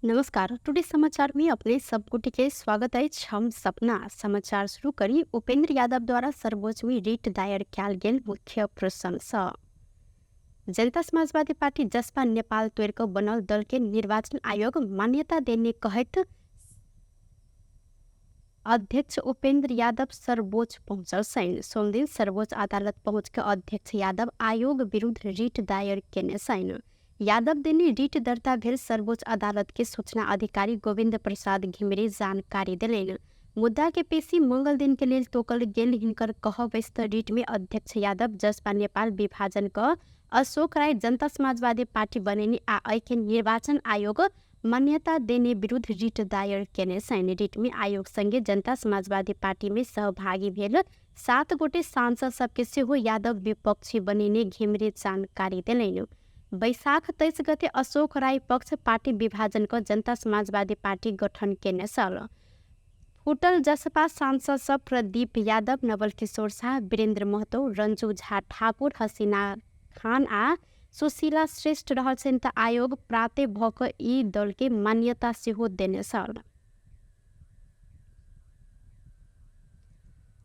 नमस्कार। टुडे समाचार में अपने सबकुटी के स्वागत है। हम सपना समाचार शुरू करी। उपेंद्र यादव द्वारा सर्वोच्च में रिट दायर कयल गेल मुख्य प्रशंसा। जनता समाजवादी पार्टी जसपा नेपाल त्वेरको बनल दल के निर्वाचन आयोग मान्यता देने कहत अध्यक्ष उपेंद्र यादव सर्वोच्च पहुंचल सैन। सोम दिन सर्वोच्च अदालत पहुंच के अध्यक्ष यादव आयोग विरुद्ध रिट दायर केने सैन। यादव देने रिट दर्ता भेल सर्वोच्च अदालत के सूचना अधिकारी गोविंद प्रसाद घिमिरे जानकारी दिलेन। मुद्दा के पेशी मंगल दिन के लेल तोकल गेल। हिनकर कहबस्त रिट में अध्यक्ष यादव जसपा नेपाल विभाजन क अशोक राय जनता समाजवादी पार्टी बनेनी आ ऐके निर्वाचन आयोग मान्यता देने विरुद्ध रिट दायर केने सैन। रिट में आयोग संगे जनता समाजवादी पार्टी में सहभागी भेल 7 गोटे सांसद सबके सेहो यादव विपक्षी बनेने घिमिरे जानकारी दिलेन। बैशाख 23 गते अशोक राय पक्ष पार्टी विभाजन को जनता समाजवादी पार्टी गठन केने सल। फुटल जसपा सांसद सब प्रदीप यादव, नवल किशोर शाह, वीरेंद्र महतो, रंजू झा ठाकुर, हसीना खान आ सुशीला श्रेष्ठ रहल छन् त आयोग प्राते भक ई दल के मान्यता सेहो देने सल।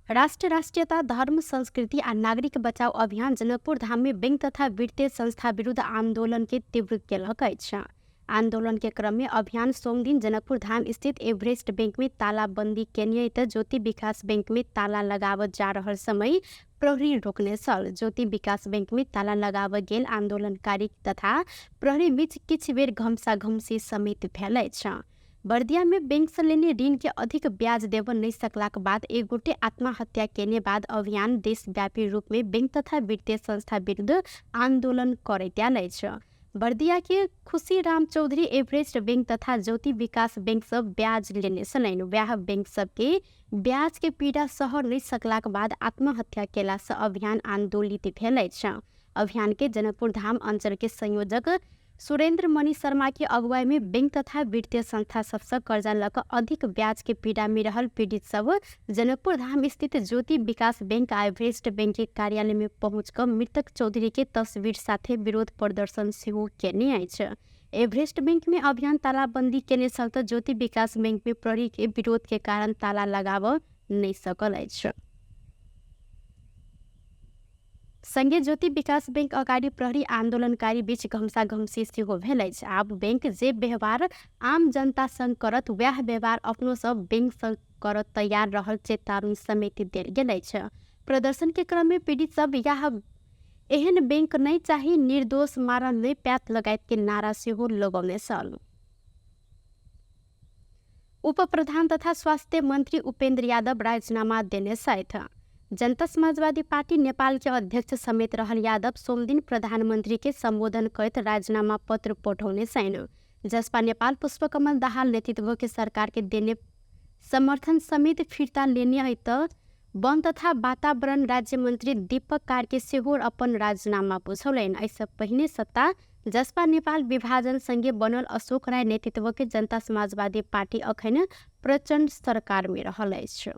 राष्ट्रियता धर्म संस्कृति आ नागरिक बचाओ अभियान जनकपुर धाम में बैंक तथा वित्तीय संस्था विरुद्ध आंदोलन के तीव्र केलक अछि। आंदोलन के क्रम में अभियान सोम दिन जनकपुर धाम स्थित एवरेस्ट बैंक में तालाबंदी केने त ज्योति विकास बैंक में ताला लगावत जा रहल समय प्रहरी रोकने सल। ज्योति विकास बैंक में ताला लगाव गेल आंदोलनकारी तथा प्रहरी बीच किछ बेर घमसा-घमसी समेत भेल अछि। बर्दिया में बैंक से लेने ऋण के अधिक ब्याज देव नहीं सकलाक बाद एक गोटे आत्महत्या केने बाद अभियान देशव्यापी रूप में बैंक तथा वित्तीय संस्था विरुद्ध आंदोलन करैत आयल अछि। बर्दिया के खुशीराम चौधरी एवरेस्ट बैंक तथा ज्योति विकास बैंक सब ब्याज लेने छलैन। वह बैंक सबके ब्याज के पीड़ा सह नहीं सकलाक बाद आत्महत्या केला से अभियान आंदोलित भेल अछि। अभियान के जनकपुर धाम अंचल के संयोजक सुरेंद्र मणि शर्मा की अगुवाई में बैंक तथा वित्तीय संस्था सबसे कर्जा लक अधिक ब्याज के पीड़ा में रहल पीड़ित सब जनकपुर धाम स्थित ज्योति विकास बैंक आ एवरेस्ट बैंक के कार्यालय में पहुंच कर मृतक चौधरी के तस्वीर साथे विरोध प्रदर्शन सेहो केने अछि। एवरेस्ट बैंक में अभियान तालाबंदी केने छल त ज्योति विकास बैंक में प्रहरी के विरोध के कारण ताला लगाव नहीं सकल अछि। संगे ज्योति विकास बैंक अगाडि प्रहरी आंदोलनकारी बीच घमसा-घमसी सेहो भेल अछि। आब बैंक जे व्यवहार आम जनता संग करत वह व्यवहार अपनो सब बैंक संग करत तैयार रहल चेतावनी समेत देल गेल अछि। प्रदर्शन के क्रम में पीड़ित सब यह एहन बैंक नहीं चाही, निर्दोष मारल नहीं पैत लगायत के नारा सेहो लगौने सल। उप प्रधान तथा स्वास्थ्य मंत्री उपेंद्र यादव राजीनामा देने साथ जनता समाजवादी पार्टी नेपाल के अध्यक्ष समेत रहल यादव सोम दिन प्रधानमंत्री के संबोधन करत राजीनामा पत्र पठौने सैन। जसपा नेपाल पुष्पकमल दाहाल नेतृत्व के सरकार के देने समर्थन समेत फिर्ता लेने है त वन तथा वातावरण राज्य मंत्री दीपक कार्के सेहो अपन राजीनामा बुझौलैन। ऐसे पहिने सत्ता जसपा नेपाल विभाजन संगे बनल अशोक राय नेतृत्व के जनता समाजवादी पार्टी अखन प्रचंड सरकार में रहल अछि।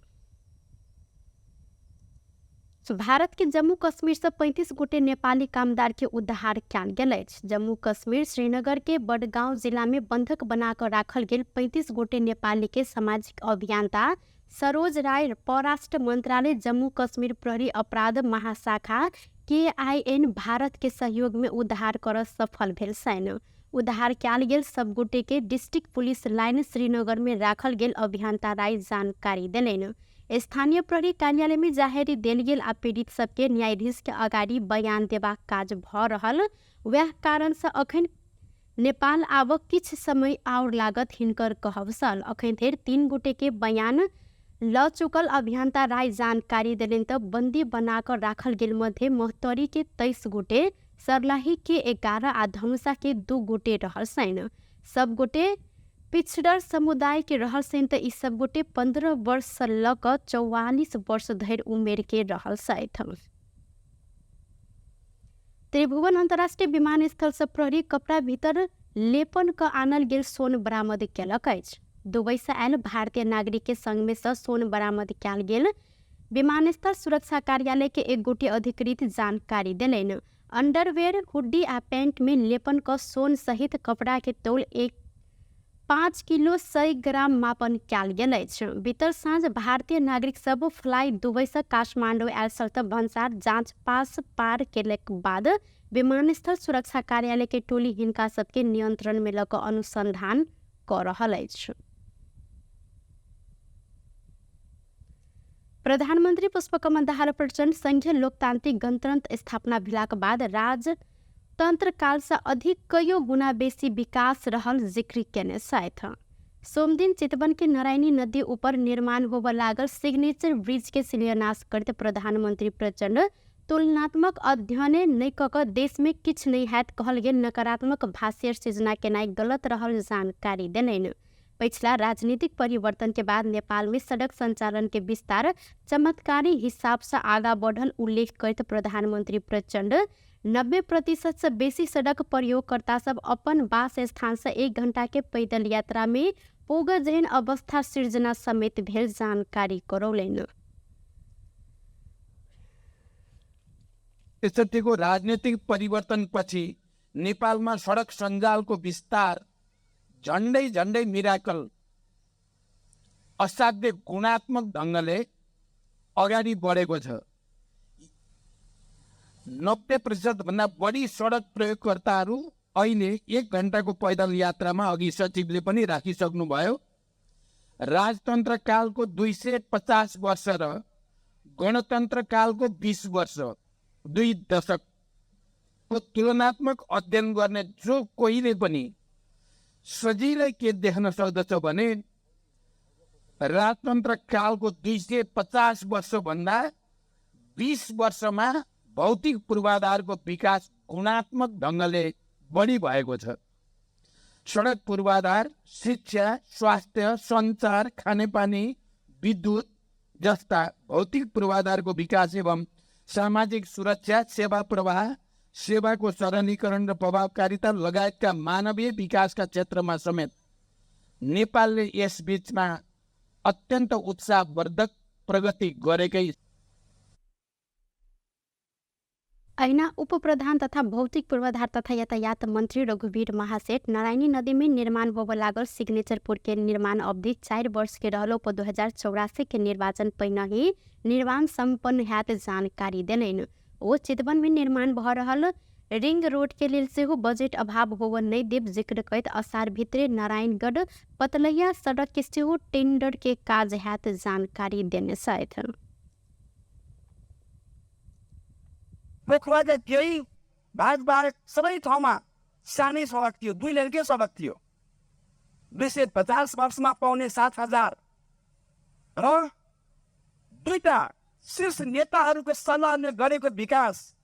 भारत के जम्मू कश्मीर से 35 गोटे नेपाली कामदार के उद्धार कयल गेल अछि। जम्मू कश्मीर श्रीनगर के बडगांव जिला में बंधक बनाकर राखल गेल 35 गोटे नेपाली के सामाजिक अभियंता सरोज राय परराष्ट्र मंत्रालय जम्मू कश्मीर प्रहरी अपराध महाशाखा KIN भारत के सहयोग में उद्धार कर सफल भेल सैन। उद्धार कयल गेल सब गोटे के डिस्ट्रिक्ट पुलिस लाइन श्रीनगर में राखल गेल अभियंता राय जानकारी दिलेन। स्थानीय प्रहरी कार्यालय में जाहेरी देल गेल आ पीड़ित सबके न्यायाधीश के अगाडि बयान देबाक काज भ रहल वह कारण से अखन नेपाल आब किछ समय और लागत हिनकर कहब सल। अखन धरि 3 गोटे के बयान ल चुकल अभियंता राय जानकारी दिलेन त बंदी बनाकर राखल गेल मध्य मोहतरी के 23 गोटे, सर्लाही के 11 आ धनुषा के 2 गोटे रहल सैन। सब गोटे पिछड़ल समुदाय के रहल सैन त ई सब गोटे 15 वर्ष से लक 44 वर्ष धरि उमेर के रहल सैथ। त्रिभुवन अंतर्राष्ट्रीय विमानस्थल से प्रहरी कपड़ा भीतर लेपन क आनल गेल सोन बरामद केलक अछि। दुबई से आयल भारतीय नागरिक के संग में से सोन बरामद कयल गेल विमानस्थल सुरक्षा कार्यालय के एक गोटे अधिकृत जानकारी दिलेन। अंडरवेयर, हुडी आ पैंट में लेपन क सोन सहित कपड़ा के तौल 5 किलो 100 ग्राम मापन कयल गेल अछि। बीतर साँझ भारतीय नागरिक सब फ्लाइ दुबई से काठमांडू आयल छल भन्सार जांच पास पार केलक बाद विमानस्थल सुरक्षा कार्यालय के टोली हिनका सबके नियंत्रण में लऽ कऽ अनुसंधान कऽ रहल अछि। प्रधानमंत्री पुष्पकमल दाहाल प्रचंड संघीय लोकतांत्रिक गणतंत्र स्थापना भेलाक बाद राजतंत्र काल से अधिक कईयो गुना बेसी विकास रहल जिक्र केने छथि। सोमदिन चितवन के नारायणी नदी ऊपर निर्माण होबऽ लागल सिग्नेचर ब्रिज के शिलान्यास करते प्रधानमंत्री प्रचंड तुलनात्मक अध्ययन नहीं कऽ कऽ देश में किछ नहीं हैत कहल गेल नकारात्मक भाष्य सृजना केनाई गलत रहल जानकारी देलनि। पिछला राजनीतिक परिवर्तन के बाद नेपाल में सड़क संचालन के विस्तार चमत्कारी हिसाब से आगा बढ़ल उल्लेख करते प्रधानमंत्री प्रचंड 90% से बेसी सड़क प्रयोगकर्ता सब अपन वास स्थान से 1 घंटा के पैदल यात्रा में पोग जेहन अवस्था सृजना समेत भेल जानकारी करौलनि। यसैको राजनीतिक परिवर्तन पछि नेपालमा सडक सञ्जालको विस्तार झन्डै झन्डै मिराकल असाध्य गुणात्मक ढङ्गले अगाडि बढेको छ। 90% भन्दा बढी सडक प्रयोगकर्ताहरू अहिले 1 घण्टाको पैदल यात्रामा अघि सचिवले पनि राखिसक्नुभयो। राजतन्त्र कालको 250 वर्ष र गणतन्त्र कालको 20 वर्ष 2 दशकको तुलनात्मक अध्ययन गर्ने जो कोहीले पनि सजिलै के देख्न सक्दछ भने राजतन्त्र कालको 250 वर्षभन्दा 20 वर्षमा भौतिक पूर्वाधारको विकास गुणात्मक ढङ्गले बढी भएको छ। सडक पूर्वाधार, शिक्षा, स्वास्थ्य, सञ्चार, खानेपानी, विद्युत जस्ता भौतिक पूर्वाधारको विकास एवं सामाजिक सुरक्षा, सेवा प्रवाह, सेवाको सरलीकरण र प्रभावकारिता लगायतका मानवीय विकासका क्षेत्रमा समेत नेपालले यस बीचमा अत्यन्त उत्साहवर्धक प्रगति गरेकै। ऐना उप प्रधान तथा भौतिक पूर्वाधार तथा यातायात मंत्री रघुवीर महासेठ नारायणी नदी में निर्माण होबऽ लागल सिग्नेचर पुल के निर्माण अवधि 4 वर्ष के रहलो पर 2084 के निर्वाचन पहिने ही निर्माण संपन्न हैत जानकारी देलनि। ओ चितवन में निर्माण भऽ रहल रिंग रोड के लेल सेहो बजट अभाव होबऽ नहीं देब जिक्र करैत असार भित्रे नारायणगढ़ पतलैया सड़क के सेहो टेंडर के काज हैत जानकारी देने छथि। पोखरा केही भागबाहेक सबै ठाउँमा सानै सडक थियो, 2 लेनकै सडक थियो। 250 वर्षमा पाउने 7,000 र 2टा शीर्ष नेताहरूको सल्लाहले गरेको विकास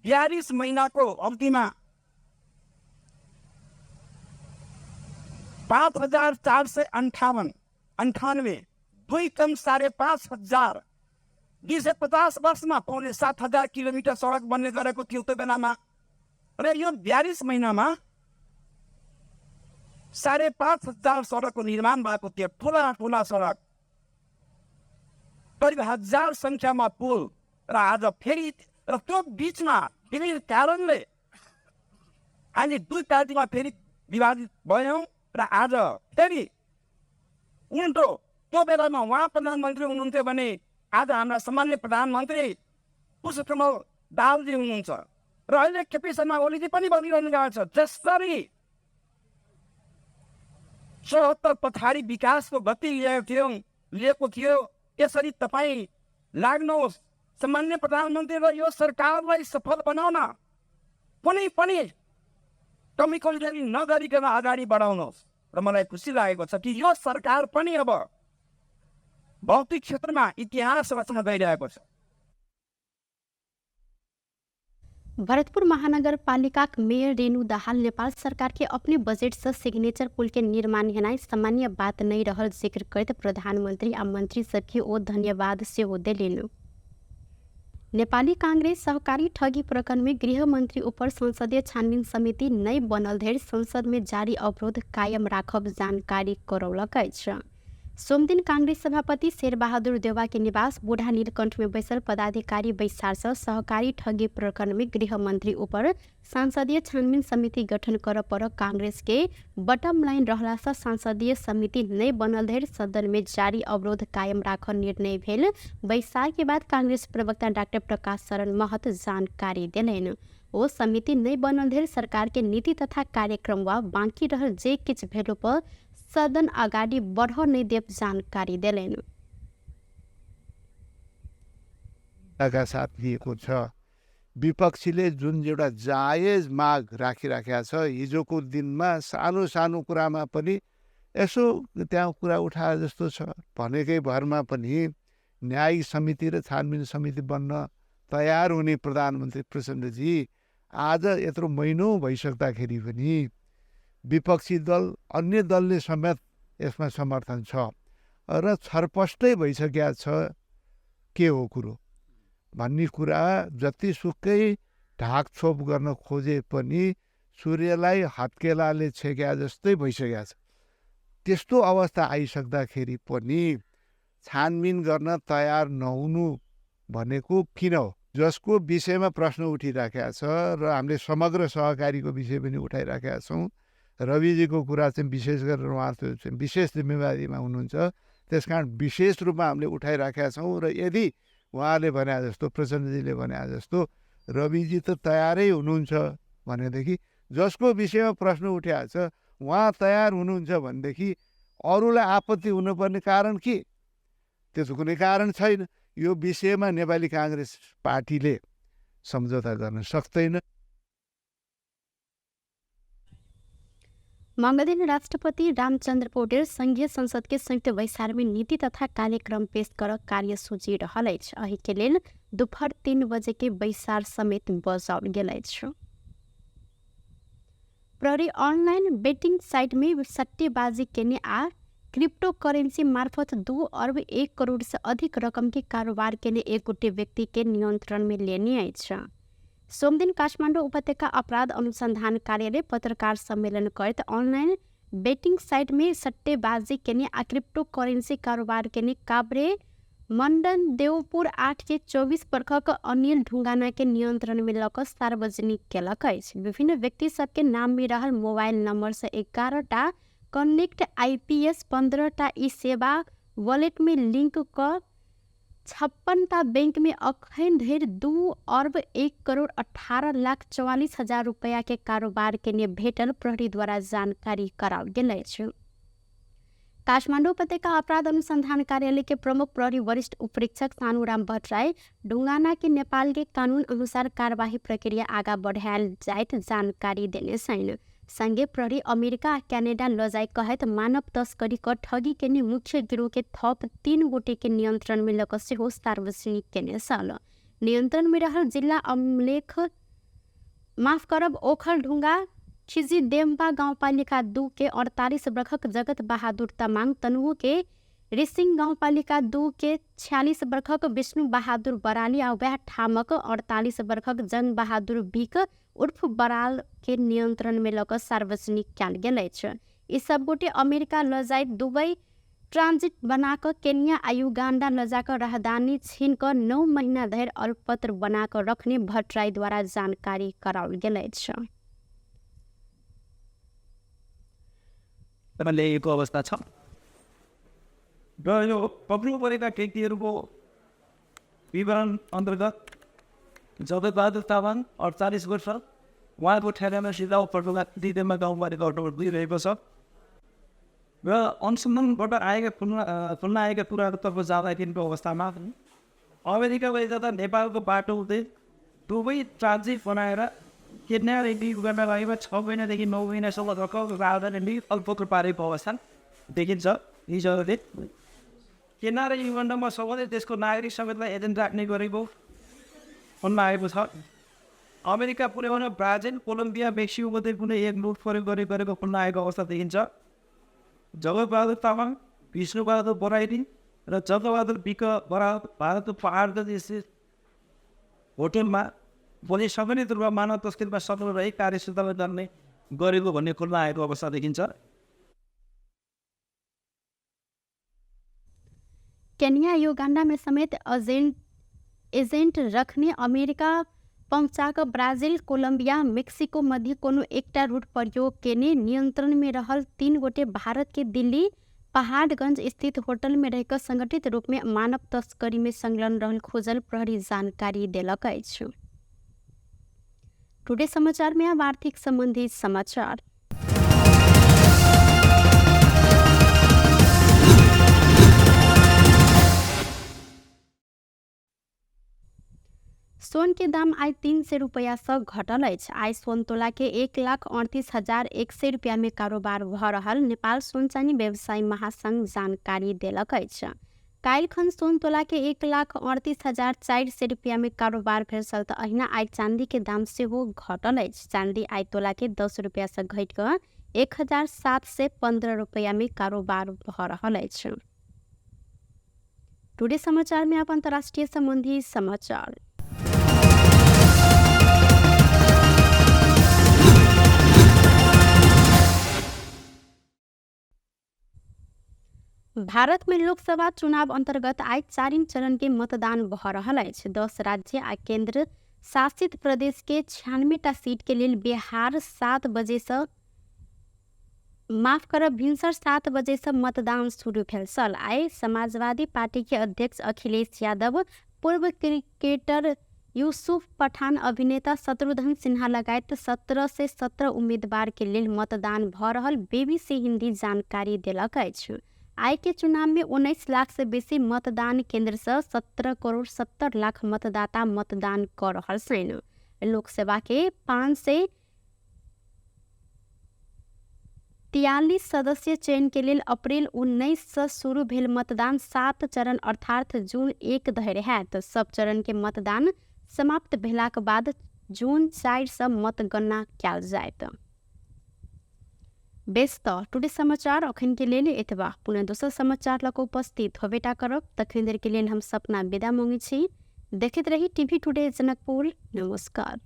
42 महिनाको अवधिमा 5,498 2 कम 5,500 250 वर्षमा पाउने 7,000 किलोमिटर सडक बन्ने गरेको थियो त्यो बेलामा। र यो 42 महिनामा 5,500 सडकको निर्माण भएको थियो। ठुला ठुला सडक, करिब 1000 संख्यामा पुल र आज फेरि र त्यो बीचमा विभिन्न कारणले अहिले 2 पार्टीमा फेरि विभाजित भयौँ र आज फेरि उल्टो त्यो बेलामा उहाँ प्रधानमन्त्री हुनुहुन्थ्यो भने आज हाम्रा सामान्य प्रधानमन्त्री पुष्पकमल दाहालजी हुनुहुन्छ र अहिले केपी शर्मा ओलीजी पनि बनिरहनु भएको छ। जसरी 74 पछाडि विकासको गति लिएको थियो त्यसरी तपाईँ लाग्नुहोस्। सामान्य प्रधानमन्त्री र यो सरकारलाई सफल बनाउन कुनै पनि कमी कमजोरी नगरिकन अगाडि बढाउनुहोस्। र मलाई खुसी लागेको छ कि यो सरकार पनि अब भौतिक क्षेत्रमा इतिहास रचना गइरहेको छ। भरतपुर महानगरपालिका मेयर रेणु दाहाल नेपाल सरकार के अपने बजट से सिग्नेचर पुल के निर्माण हेनाई सामान्य बात नहीं रहल जिक्र करते प्रधानमंत्री आ मंत्री सबके ओ धन्यवाद से हो देलिनु। नेपाली कांग्रेस सहकारी ठगी प्रकरण में गृह मंत्री ऊपर संसदीय छानबीन समिति नहीं बनल धरि संसद में जारी अवरोध कायम राखब जानकारी करौलक अछि। सोमदिन कांग्रेस सभापति शेरबहादुर देउवा के निवास बूढ़ा नीलकंठ में बैसल पदाधिकारी बैसार सहकारी ठगी प्रकरण में गृह मंत्री ऊपर सांसदीय छानबीन समिति गठन कर पर कांग्रेस के बटम लाइन रहला से संसदीय समिति नहीं बनल धरि सदन में जारी अवरोध कायम राख निर्णय भेल। बैसार के बाद कांग्रेस प्रवक्ता डाक्टर प्रकाश शरण महत जानकारी दिलैन। ओ समिति नहीं बनल धरि सरकार के नीति तथा कार्यक्रम वा बाँकी रहल जे किछ भेलो पर सदन अगाडि बढ नै देव जानकारी दिलैन। का साथ लिएको छ। विपक्षीले जुन एउटा जायज माग राखिराखेका छ, हिजोको दिनमा सानो सानो कुरामा पनि यसो त्यहाँ कुरा उठाए जस्तो छ भनेकै भरमा पनि न्यायिक समिति र छानबिन समिति बन्न तयार हुने प्रधानमन्त्री प्रचण्डजी आज यत्रो महिनौँ भइसक्दाखेरि पनि विपक्षी दल अन्य दलले समेत यसमा समर्थन छ र छरपष्टै भइसकेका छ के हो कुरो भन्ने कुरा। जतिसुकै ढाकछोप गर्न खोजे पनि सूर्यलाई हत्केलाले छेक्या जस्तै भइसकेको छ। त्यस्तो अवस्था आइसक्दाखेरि पनि छानबिन गर्न तयार नहुनु भनेको किन हो? जसको विषयमा प्रश्न उठिराखेका छ र हामीले समग्र सहकारीको विषय पनि उठाइराखेका छौँ। रविजीको कुरा चाहिँ विशेष गरेर उहाँ चाहिँ विशेष जिम्मेवारीमा हुनुहुन्छ, त्यसकारण विशेष रूपमा हामीले उठाइराखेका छौँ। र यदि उहाँले भने जस्तो प्रचण्डजीले भने जस्तो रविजी त तयारै हुनुहुन्छ भनेदेखि जसको विषयमा प्रश्न उठिएको छ उहाँ तयार हुनुहुन्छ भनेदेखि अरूलाई आपत्ति हुनुपर्ने कारण के? त्यसको कुनै कारण छैन। यो विषयमा नेपाली काङ्ग्रेस पार्टीले सम्झौता गर्न सक्दैन। मंगलदिन राष्ट्रपति रामचंद्र पौडेल संघीय संसद के संयुक्त बैसार में नीति तथा कार्यक्रम पेश कर कार्यसूची रहल अछि। एहि के लेल दोपहर 3 बजे के बैसार समेत बजाओल गेल अछि। प्रहरी ऑनलाइन बेटिंग साइट में सट्टेबाजी केने आ क्रिप्टो करेंसी मार्फत 2 अरब 1 करोड़ से अधिक रकम के कारोबार केने एक गोटे व्यक्ति के नियंत्रण में लेने अछि। सोमदिन काठमाडौँ उपत्यका अपराध अनुसंधान कार्यालय पत्रकार सम्मेलन करत ऑनलाइन बेटिंग साइट में सट्टेबाजी केने आ क्रिप्टो करेंसी कारोबार केने काभ्रे मंडन देवपुर 8 के 24 वर्षक अनिल ढुंगाना के नियंत्रण में लक सार्वजनिक केलक अछि। विभिन्न व्यक्ति सबके नाम में रहल मोबाइल नंबर से 11टा कनेक्ट आईपीएस 15टा ई सेवा वॉलेट में लिंक क 56टा बैंक में अखन धरि 2 अरब 1 करोड़ 18 लाख 44 हजार रुपया के कारोबार के भेटल प्रहरी द्वारा जानकारी कराओल गेल अछि। काठमाडौँ उपत्यका अपराध अनुसंधान कार्यालय के प्रमुख प्रहरी वरिष्ठ उपरीक्षक सानुराम भट्टराई ढुंगाना के नेपाल के कानून अनुसार कार्यवाही प्रक्रिया आगा बढ़ायल जाइत जानकारी देने छन्। संगे प्रहरी अमेरिका कनाडा लजाई कहत मानव तस्करी क ठगी के मुख्य गिरोह के थप 3 गोटे के नियंत्रण में लक से हो सार्वजनिक केने सल। नियंत्रण में रहल जिला अमलेख माफ करब ओखलढुंगा खिजी देम्बा गाउँपालिका 2 के 48 वर्षक जगत बहादुर तमाङ, तनहु के रिसिङ गाउँपालिका 2 के 46 वर्षक विष्णु बहादुर बराली आ वह ठामक 48 वर्षक जंग बहादुर बिक उर्फ बराल के नियंत्रण में लक सार्वजनिक कयल गेल अछि। ई सब गोटे अमेरिका लजाइत दुबई ट्रांजिट बनाक केन्या आ युगांडा लजाक राहदानी छीन क 9 महीना धरि अल्पत्र बनाक रखने भट्टराई द्वारा जानकारी कराओल गेल अछि। ल्याएको अवस्था छ र यो पक्रिनु परेका व्यक्तिहरूको विवरण अन्तर्गत जगत बहादुर तामाङ 48 वर्ष, उहाँको ठेगाना सिधा उपत्यका दिदेमा गाउँपालिका नम्बर 2 रहेको छ र अनुसन्धानबाट खुल्न आएका कुराहरूतर्फ जाँदाखेरिको अवस्थामा अमेरिका गएका नेपालको बाटो हुँदै दुबई ट्रान्जिट बनाएर केन्या र युगान्डा गएमा 6 महिनादेखि 9 महिनासम्म रकम राजधानी अल्पत्र पारेको अवस्था देखिन्छ। हिजोले केन्या र युगान्डामा सबैले देशको नागरिक समेतलाई एजेन्ट राख्ने गरेको फोनमा आएको छ। अमेरिका पुर्याउन ब्राजिल, कोलम्बिया, मेक्सिको मध्ये कुनै एक लुट प्रयोग गरेको फोनमा आएको अवस्था देखिन्छ। जगबहादुर तामाङ, विष्णुबहादुर बराइली र जगबहादुर बिक भारतको पहाडको स्थित होटलमा बोली सघन रूपमा मानव तस्करीमा सक्रिय रही कार्यसूचना गर्ने गरेको भन्ने खुल्न आएको अवस्था देखिन्छ। केन्या युगांडा में समेत एजेंट रखने अमेरिका पहुंचाकर ब्राजील कोलंबिया मेक्सिको मध्य कोनो एकटा रूट प्रयोग केने नियंत्रण में रहल 3 गोटे भारत के दिल्ली पहाड़गंज स्थित होटल में रहकर संगठित रूप में मानव तस्करी में संलग्न रहल खोजल प्रहरी जानकारी देलक अछि। टुडे समाचार में अब आर्थिक संबंधी समाचार। सोन के दाम आज 300 रुपया से घटल अछि। आज सोन तोला के 1,38,100 रुपया में कारोबार भ रहल नेपाल सोन चानी व्यवसायी महासंघ जानकारी देलक अछि। काल्हिखन सोन तोला के 1,38,400 रुपया में कारोबार भेल छल तऽ अहिना आज चांदी के दाम सेहो घटल अछि। चांदी आज तोला के 10 रुपया से घटि कऽ 1,715 रुपया में कारोबार भ रहल अछि। टुडे समाचार में अब अंतर्राष्ट्रीय संबंधी समाचार। भारत में लोकसभा चुनाव अंतर्गत आज 4 चरण के मतदान भ रहल अछि। 10 राज्य आ केंद्र शासित प्रदेश के 96टा सीट के लिए बिहार 7 बजे से भिनसर 7 बजे से मतदान शुरू भेल छल। आइ समाजवादी पार्टी के अध्यक्ष अखिलेश यादव, पूर्व क्रिकेटर यूसुफ पठान, अभिनेता शत्रुघ्न सिन्हा लगायत 17 से 17 उम्मीदवार के लिए मतदान भ रहल BBC हिंदी जानकारी देलक अछि। आय के चुनाव में 19 लाख से बेसी मतदान केंद्र से 17 करोड़ 70 लाख मतदाता मतदान कर रहल छन्। लोकसभा के 543 सदस्य चयन के लिए अप्रैल 19 से शुरू भेल मतदान 7 चरण अर्थात जून 1 धरि हैत। सब चरण के मतदान समाप्त भेलाक बाद जून 4 से मतगणना कयल जायत। बेस त टुडे समाचार अखन के लिए एतबा। पुनः दोसर समाचार लक उपस्थित होबेटा करब। तखन देर के लिए हम सपना विदा मांगे छी। देखते रही टीवी टुडे जनकपुर। नमस्कार।